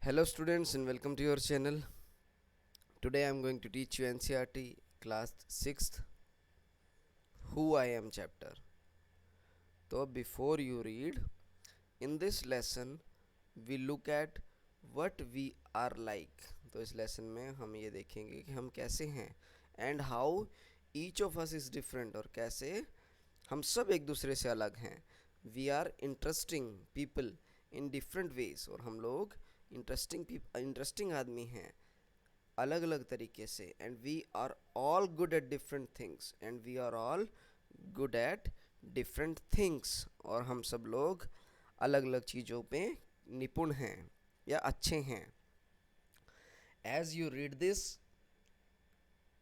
Hello students and welcome to your channel. Today I am going to teach you NCERT class 6th Who I Am chapter. So before you read, in this lesson we look at what we are like. तो इस lesson में हम ये देखेंगे कि हम कैसे हैं and how each of us is different और कैसे हम सब एक दूसरे से अलग हैं. We are interesting people in different ways और हम लोग इंटरेस्टिंग आदमी हैं अलग अलग तरीके से. And we are all good at different things and we are all good at different things और हम सब लोग अलग अलग चीज़ों पे निपुण हैं या अच्छे हैं. As you read this,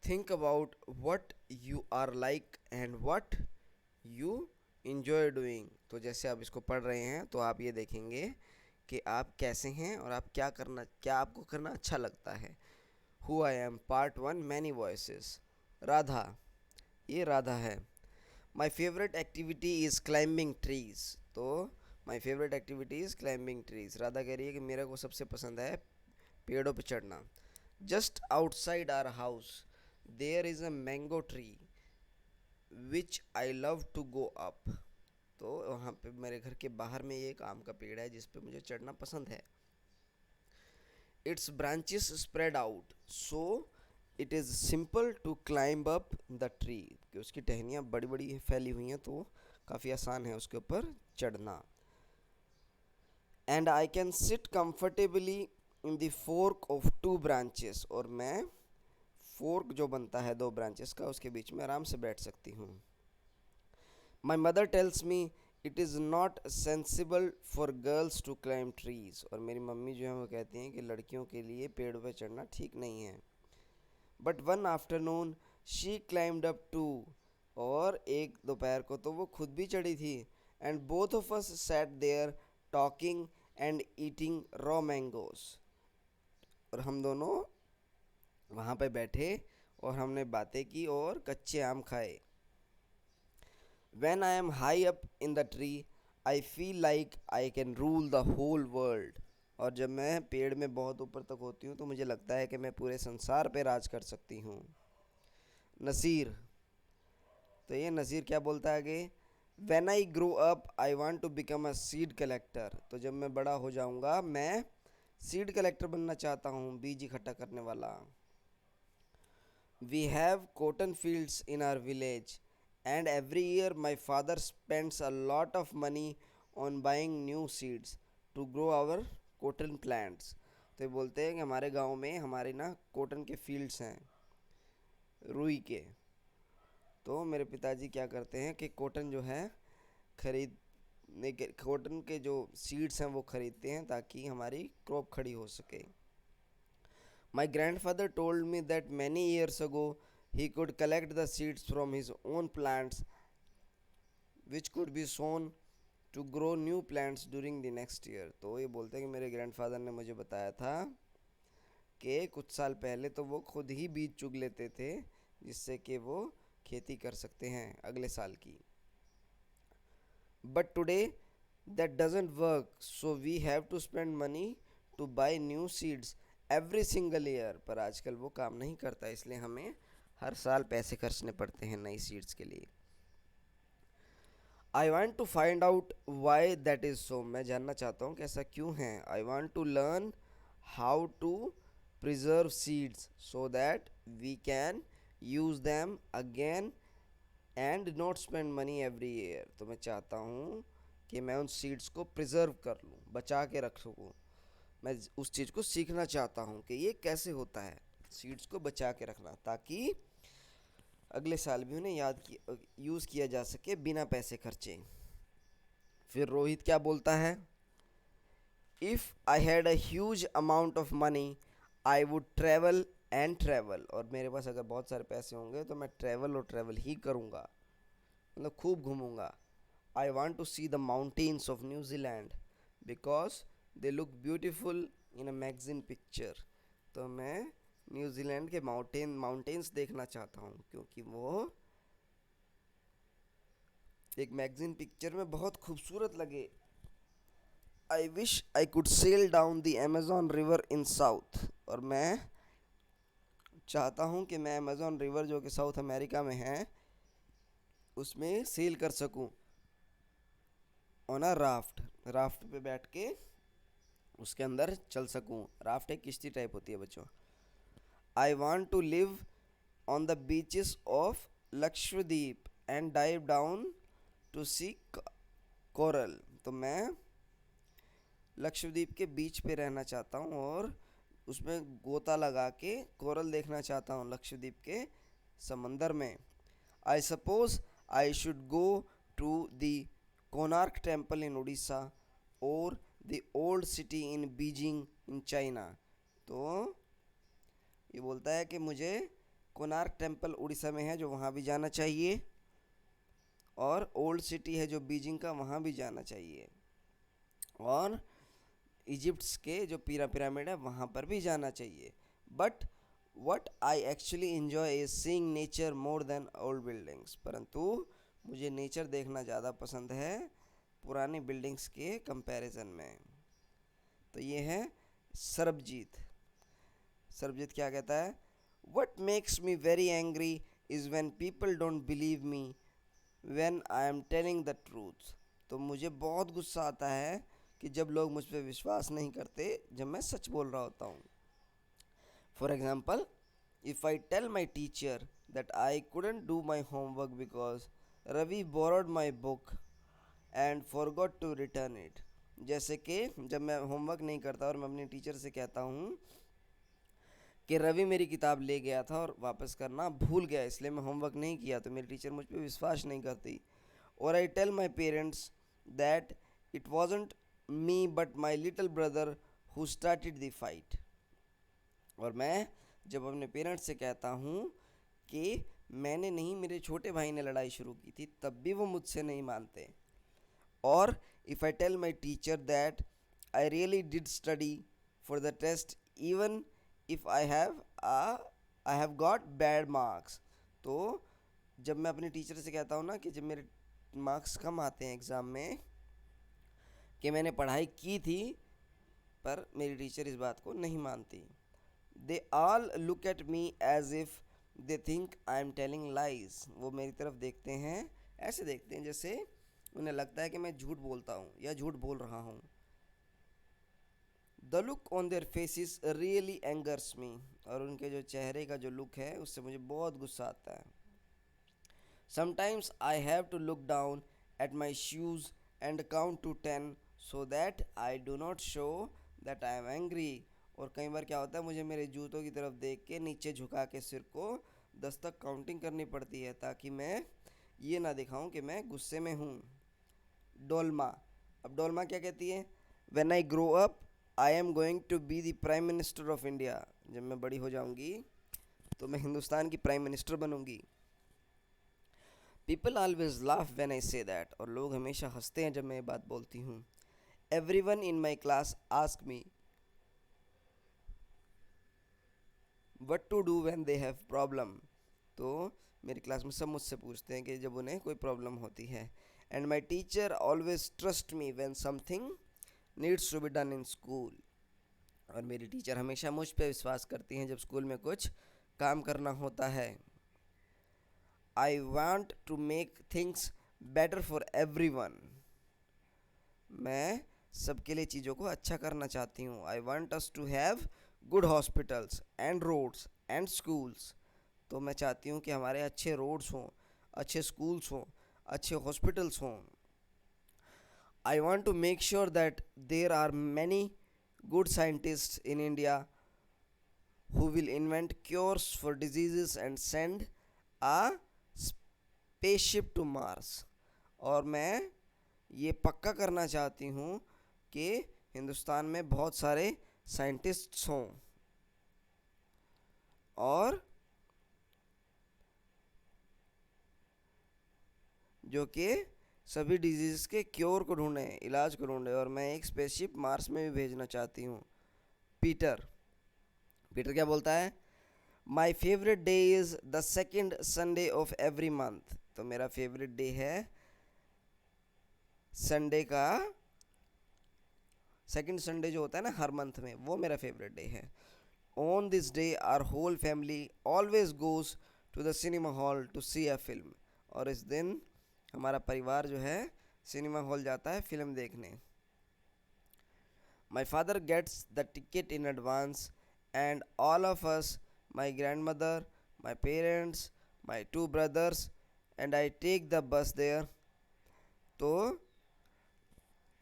think about what you are like and what you enjoy doing. तो जैसे आप इसको पढ़ रहे हैं तो आप ये देखेंगे कि आप कैसे हैं और आप क्या आपको करना अच्छा लगता है. Who I am Part 1 Many Voices. Radha, ये राधा है. My favorite activity is climbing trees. तो my favorite activity is climbing trees. Radha कह रही है कि मेरे को सबसे पसंद है पेड़ों पे चढ़ना. Just outside our house there is a mango tree which I love to go up. तो वहाँ पे मेरे घर के बाहर में ये एक आम का पेड़ है जिस पे मुझे चढ़ना पसंद है. Its branches spread out so it is simple to climb up the tree. कि उसकी टहनियाँ बड़ी बड़ी फैली हुई हैं तो काफ़ी आसान है उसके ऊपर चढ़ना. And I can sit comfortably in the fork of two branches. और मैं फोर्क जो बनता है दो ब्रांचेस का उसके बीच में आराम से बैठ सकती हूँ. My mother tells me it is not sensible for girls to climb trees. और मेरी मम्मी जो है वो कहती हैं कि लड़कियों के लिए पेड़ पे चढ़ना ठीक नहीं है. But one afternoon she climbed up too. और एक दोपहर को तो वो खुद भी चढ़ी थी. And both of us sat there talking and eating raw mangoes. और हम दोनों वहाँ पे बैठे और हमने बातें की और कच्चे आम खाए. When I am high up in the tree, I feel like I can rule the whole world. और जब मैं पेड़ में बहुत ऊपर तक होती हूँ तो मुझे लगता है कि मैं पूरे संसार पे राज कर सकती हूँ. नसीर, तो ये नसीर क्या बोलता है आगे. When I grow up, I want to become a seed collector. तो जब मैं बड़ा हो जाऊँगा मैं सीड कलेक्टर बनना चाहता हूँ, बीज इकट्ठा करने वाला. We have cotton fields in our village and every year my father spends a lot of money on buying new seeds to grow our cotton plants. तो ये बोलते हैं कि हमारे गांव में हमारे ना कॉटन के फील्ड्स हैं रुई के. तो मेरे पिताजी क्या करते हैं कि कॉटन जो है खरीदने के कॉटन के जो सीड्स हैं वो खरीदते हैं ताकि हमारी क्रॉप खड़ी हो सके. My grandfather told me that many years ago he could collect the seeds from his own plants which could be sown to grow new plants during the next year. तो ये बोलते हैं कि मेरे ग्रैंडफादर ने मुझे बताया था कि कुछ साल पहले तो वो खुद ही बीज चुग लेते थे जिससे कि वो खेती कर सकते हैं अगले साल की. But today that doesn't work, so we have to spend money to buy new seeds every single year. पर आजकल वो काम नहीं करता इसलिए हमें हर साल पैसे खर्चने पड़ते हैं नई सीड्स के लिए. I want to find out why that is so. मैं जानना चाहता हूँ कि ऐसा क्यों है. I want to learn how to preserve seeds so that we can use them again and not spend money every year. तो मैं चाहता हूँ कि मैं उन सीड्स को प्रिजर्व कर लूँ, बचा के रख सकूँ. मैं उस चीज़ को सीखना चाहता हूँ कि ये कैसे होता है सीड्स को बचा के रखना ताकि अगले साल भी उन्हें यूज़ किया जा सके बिना पैसे खर्चे. फिर रोहित क्या बोलता है. If I had a huge amount of money I would travel and travel. और मेरे पास अगर बहुत सारे पैसे होंगे तो मैं ट्रैवल और ट्रैवल ही करूँगा, मतलब खूब घूमूँगा. I want to see the mountains of New Zealand because they look beautiful in a magazine picture. तो मैं न्यूजीलैंड के माउंटेन्स देखना चाहता हूँ क्योंकि वो एक मैगजीन पिक्चर में बहुत खूबसूरत लगे. I wish I could sail down the Amazon river in South, और मैं चाहता हूँ कि मैं अमेजोन रिवर जो कि साउथ अमेरिका में है उसमें सेल कर सकूँ ऑन अ राफ्ट, राफ्ट पे बैठ के उसके अंदर चल सकूँ। राफ्ट एक किश्ती टाइप होती है बच्चों। I want to live on the beaches of Lakshadweep and dive down to see coral, तो मैं लक्षद्वीप के बीच पे रहना चाहता हूँ और उसमें गोता लगा के कोरल देखना चाहता हूँ लक्षद्वीप के समंदर में। I suppose I should go to the Konark temple in Orissa और the old city in Beijing in China, तो ये बोलता है कि मुझे कोणार्क टेम्पल उड़ीसा में है जो वहाँ भी जाना चाहिए, और ओल्ड सिटी है जो बीजिंग का वहाँ भी जाना चाहिए, और इजिप्ट्स के जो पिरामिड है वहाँ पर भी जाना चाहिए। But what I actually enjoy is seeing nature more than old buildings, परंतु मुझे नेचर देखना ज़्यादा पसंद है पुरानी बिल्डिंग्स के कंपैरिजन में। तो ये है सरबजीत। सरबजीत क्या कहता है? What makes me very angry is when people don't believe me when I am telling the truth, तो मुझे बहुत गुस्सा आता है कि जब लोग मुझ पर विश्वास नहीं करते जब मैं सच बोल रहा होता हूँ। For example, if I tell my teacher that I couldn't do my homework because Ravi borrowed my book and forgot to return it, जैसे कि जब मैं होमवर्क नहीं करता और मैं अपनी टीचर से कहता हूँ कि रवि मेरी किताब ले गया था और वापस करना भूल गया इसलिए मैं होमवर्क नहीं किया, तो मेरी टीचर मुझ पर विश्वास नहीं करती। और I tell my parents that it wasn't me but my little brother who started the fight, और मैं जब अपने पेरेंट्स से कहता हूँ कि मैंने नहीं, मेरे छोटे भाई ने लड़ाई शुरू की थी, तब भी वो मुझसे नहीं मानते। और if I tell my teacher that I really did study for the test even if I have got bad marks, तो जब मैं अपनी टीचर से कहता हूँ ना कि जब मेरे मार्क्स कम आते हैं एग्ज़ाम में कि मैंने पढ़ाई की थी, पर मेरी टीचर इस बात को नहीं मानती। They all look at me as if they think I am telling lies, वो मेरी तरफ देखते हैं, ऐसे देखते हैं जैसे उन्हें लगता है कि मैं झूठ बोलता हूँ या झूठ बोल रहा हूँ। The look on their faces really angers me, और उनके जो चेहरे का जो लुक है उससे मुझे बहुत गुस्सा आता है। Sometimes I have to look down at my shoes and count to 10 so that I do not show that I am angry, और कई बार क्या होता है मुझे मेरे जूतों की तरफ देख के नीचे झुका के सिर को 10 तक काउंटिंग करनी पड़ती है ताकि मैं ये ना दिखाऊं कि मैं गुस्से में हूँ। डोलमा, अब डोलमा क्या कहती है? When I grow up I am going to be the prime minister of India, जब मैं बड़ी हो जाऊंगी तो मैं हिंदुस्तान की प्राइम मिनिस्टर बनूंगी। People always laugh when I say that, और लोग हमेशा हंसते हैं जब मैं ये बात बोलती हूँ। Everyone in my class ask me what to do when they have problem, तो मेरी क्लास में सब मुझसे पूछते हैं कि जब उन्हें कोई प्रॉब्लम होती है। And my teacher always trust me when something needs to be done in school, और मेरी टीचर हमेशा मुझ पर विश्वास करती हैं जब स्कूल में कुछ काम करना होता है। I want to make things better for everyone, मैं सबके लिए चीज़ों को अच्छा करना चाहती हूँ। I want us to have good hospitals and roads and schools, तो मैं चाहती हूँ कि हमारे अच्छे रोड्स हों, अच्छे स्कूल्स हों, अच्छे हॉस्पिटल्स हों। I want to make sure that there are many good scientists in India who will invent cures for diseases and send a spaceship to Mars, और मैं ये पक्का करना चाहती हूँ कि हिंदुस्तान में बहुत सारे साइंटिस्ट्स हों और जो कि सभी डिजीज़ के क्योर को ढूंढें, इलाज को ढूंढें, और मैं एक स्पेसशिप मार्स में भी भेजना चाहती हूँ। पीटर पीटर क्या बोलता है? My favourite day is the second Sunday of every month, तो मेरा फेवरेट डे है संडे का सेकंड संडे जो होता है ना हर मंथ में, वो मेरा फेवरेट डे है। On this day our whole family always goes to the cinema hall to see a film. और इस दिन हमारा परिवार जो है सिनेमा हॉल जाता है फिल्म देखने। My father gets the ticket in advance and all of us, my grandmother, my parents, my two brothers and I take the bus there. तो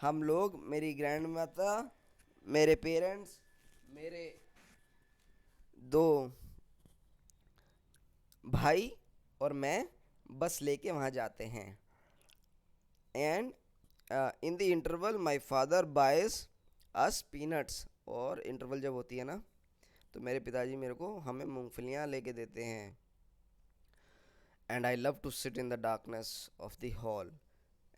हम लोग, मेरी ग्रैंड माता, मेरे पेरेंट्स, मेरे दो भाई और मैं बस लेके वहाँ जाते हैं। And in the interval my father buys us peanuts. और इंटरवल जब होती है ना तो मेरे पिताजी मेरे को हमें मूंगफलियाँ लेके देते हैं। And I love to sit in the darkness of the hall.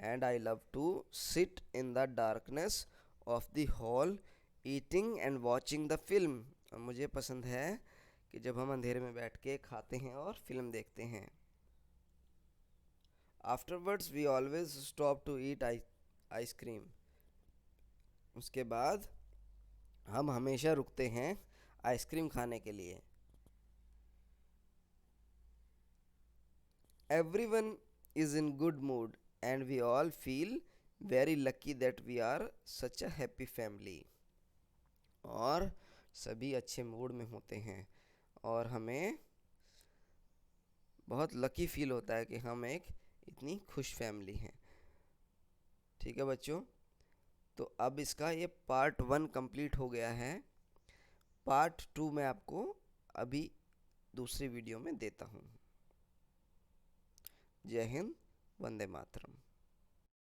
And I love to sit in the darkness of the hall eating and watching the film. और मुझे पसंद है कि जब हम अंधेरे में बैठ के खाते हैं और फिल्म देखते हैं। Afterwards we always stop to eat ice cream. उसके बाद हम हमेशा रुकते हैं आइसक्रीम खाने के लिए। Everyone is in good mood and we all feel very lucky that we are such a happy family. और सभी अच्छे मूड में होते हैं और हमें बहुत लकी फील होता है कि हम एक इतनी खुश फैमिली हैं। ठीक है बच्चों, तो अब इसका ये पार्ट 1 कंप्लीट हो गया है। पार्ट 2 मैं आपको अभी दूसरी वीडियो में देता हूँ। जय हिंद, वंदे मातरम।